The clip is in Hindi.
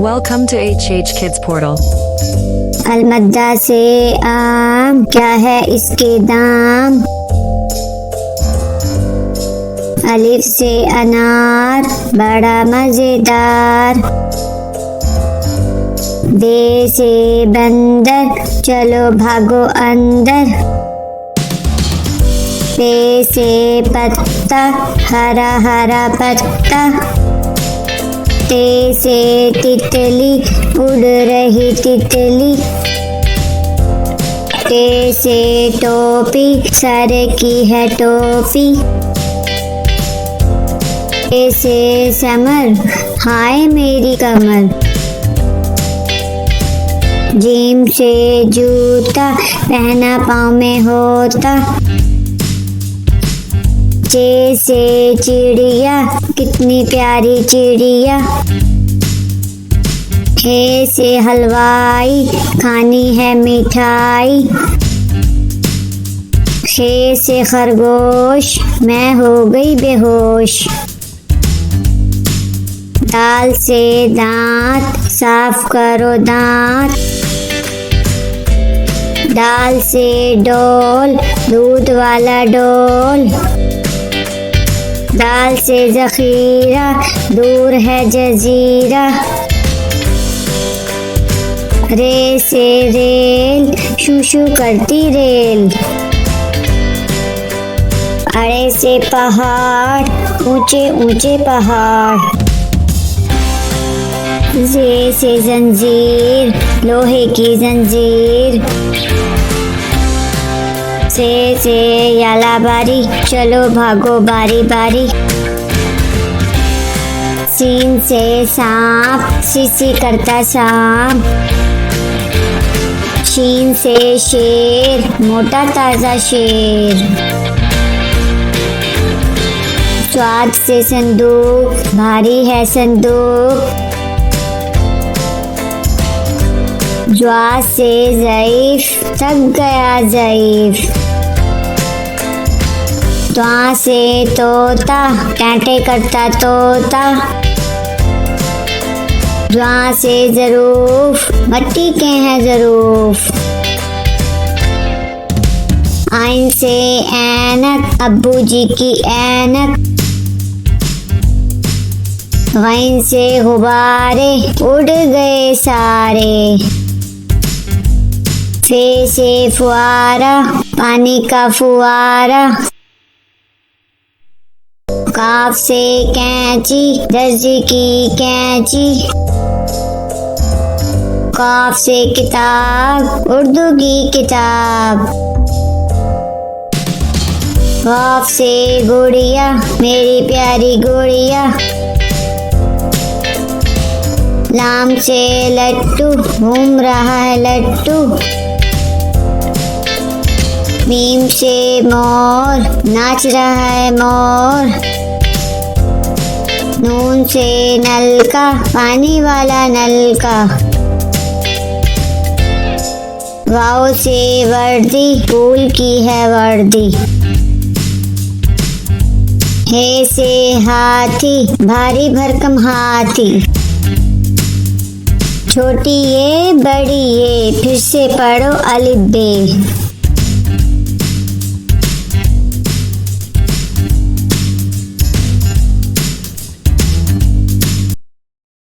Welcome to HH Kids Portal. अलमद्दा से आम, क्या है इसके दाम। अलिफ से अनार, बड़ा मजेदार। बे से बंदर, चलो भागो अंदर। पे से पत्ता, हरा हरा पत्ता। ते से तितली, उड़ रही तितली। टे से टोपी, सर की है टोपी। टे से समर, हाय मेरी कमर। जीम से जूता, पहना पाँव में होता। चे से चिड़िया, कितनी प्यारी चिड़िया। हे से हलवाई, खानी है मिठाई। खे से खरगोश, मैं हो गई बेहोश। दाल से दांत, साफ करो दांत। दाल से डोल, दूध वाला डोल। दाल से जखीरा, दूर है जजीरा। रे से रेल, शू शू करती रेल। अरे से पहाड़, ऊंचे ऊंचे पहाड़। जे से जंजीर, लोहे की जंजीर। से याला बारी, चलो भागो बारी बारी। सीन से सांप, सीसी करता सांप। शीन से शेर, मोटा ताजा शेर। स्वाद से संदूक, भारी है संदूक। ज्वा से ज़ईफ, थक गया ज़ईफ। त्वा से तोता, टांटे करता तोता। ज्वा से ज़रूफ, मट्टी के हैं ज़रूफ। आइन से ऐनक, अब्बू जी की ऐनक। गैन से गुब्बारे, उड़ गए सारे। फे से फुआरा, पानी का फुआरा। काफ से कैंची, दर्जी की कैंची। काफ से किताब, उर्दू की किताब। काफ से गुड़िया, मेरी प्यारी गुड़िया। लाम से लट्टू, घूम रहा है लट्टू। मीम से मोर, नाच रहा है मोर। नून से नलका, पानी वाला नलका। वाव से वर्दी, फूल की है वर्दी। हे से हाथी, भारी भरकम हाथी। छोटी ये बड़ी ये, फिर से पढ़ो अलिफ बे।